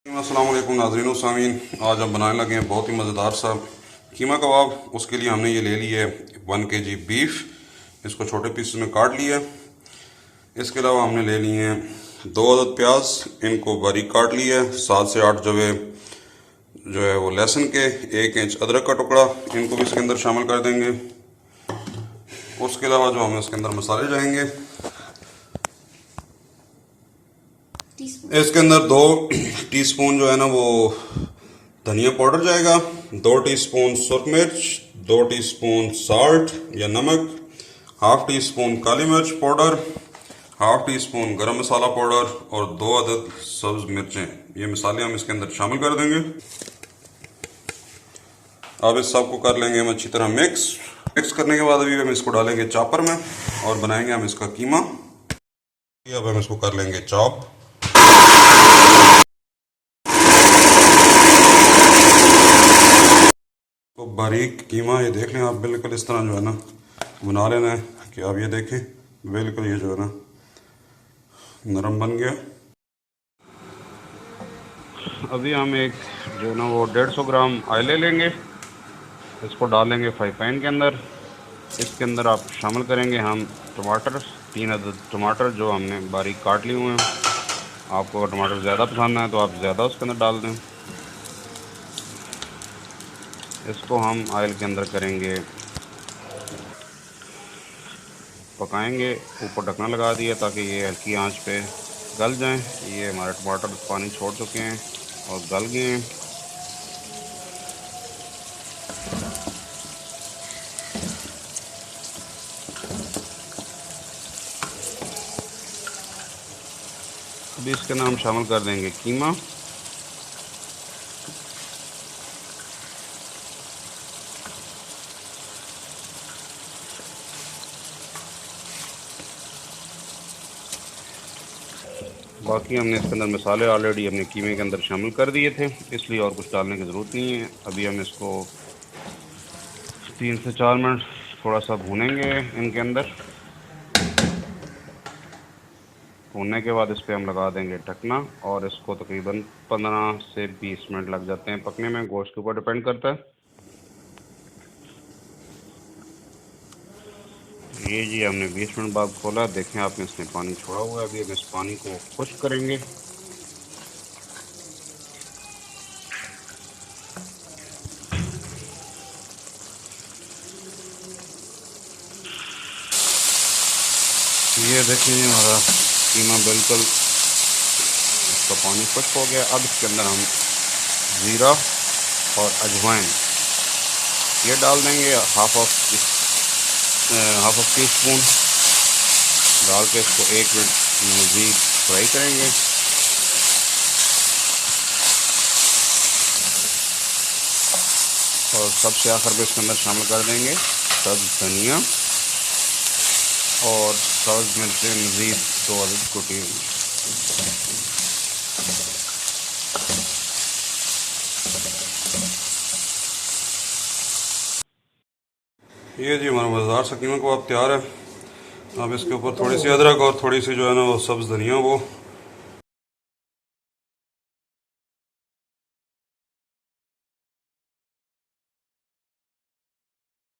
अस्सलाम वालेकुम नाज़रीन सामीन। आज हम बनाने लगे हैं बहुत ही मज़ेदार सा कीमा कबाब। उसके लिए हमने ये ले लिया है 1 kg बीफ। इसको छोटे पीस में काट लिया। इसके अलावा हमने ले लिए हैं 2 अदद प्याज, इनको बारीक काट लिया है। 7 से 8 जो है वो लहसुन के, 1 इंच अदरक का टुकड़ा, इनको भी इसके अंदर शामिल कर देंगे। उसके अलावा जो हमें इसके अंदर मसाले जाएंगे, इसके अंदर 2 टीस्पून जो है ना वो धनिया पाउडर जाएगा, 2 टीस्पून सुरख मिर्च, 2 टीस्पून साल्ट या नमक, हाफ टी स्पून काली मिर्च पाउडर, हाफ टी स्पून गरम मसाला पाउडर और 2 अदद सब्ज मिर्चें। ये मसाले हम इसके अंदर शामिल कर देंगे। अब इस सब को कर लेंगे हम अच्छी तरह मिक्स करने के बाद अभी हम इसको डालेंगे चॉपर में और बनाएंगे हम इसका कीमा। अब हम इसको कर लेंगे चॉप। तो बारीक कीमा ये देख लें आप, बिल्कुल इस तरह जो है ना बना लेना है कि आप ये देखें बिल्कुल ये जो है ना नरम बन गया। अभी हम एक जो ना वो 150 ग्राम ऑयल ले लेंगे, इसको डालेंगे फ्राई पैन के अंदर। इसके अंदर आप शामिल करेंगे हम टमाटर, 3 अदद टमाटर जो हमने बारीक काट लिए हुए हैं। आपको अगर टमाटर ज़्यादा पसंद है तो आप ज़्यादा उसके अंदर डाल दें। इसको हम ऑयल के अंदर करेंगे, पकाएंगे। ऊपर ढकना लगा दिया ताकि ये हल्की आंच पे गल जाएं। ये हमारे टमाटर पानी छोड़ चुके हैं और गल गए हैं। अभी इसके अंदर हम शामिल कर देंगे कीमा। बाकी हमने इसके अंदर मसाले ऑलरेडी अपने कीमे के अंदर शामिल कर दिए थे, इसलिए और कुछ डालने की ज़रूरत नहीं है। अभी हम इसको 3 से 4 मिनट थोड़ा सा भूनेंगे इनके अंदर। भूनने के बाद इस पर हम लगा देंगे ढकना और इसको तकरीबन 15 से 20 मिनट लग जाते हैं पकने में, गोश्त के ऊपर डिपेंड करता है। ये जी हमने 20 मिनट बाद खोला, देखें आपने इसने पानी छोड़ा हुआ है। अभी हम इस पानी को खुश्क करेंगे। ये देखें हमारा कीमा बिल्कुल इसका पानी खुश्क हो गया। अब इसके अंदर हम ज़ीरा और अजवाइन ये डाल देंगे, हाफ ऑफ टी स्पून डाल के इसको 1 मिनट मज़ीद फ्राई करेंगे। और सबसे आखिर में इसके अंदर शामिल कर देंगे सब्ज़ धनिया और सब्ज़ मिर्चें मज़ीद 2 अदद कुटी। ये जी हमारा मज़ेदार सा कीमा कबाब तैयार है। अब इसके ऊपर थोड़ी सी अदरक और थोड़ी सी जो है ना वो सब्ज़ धनिया वो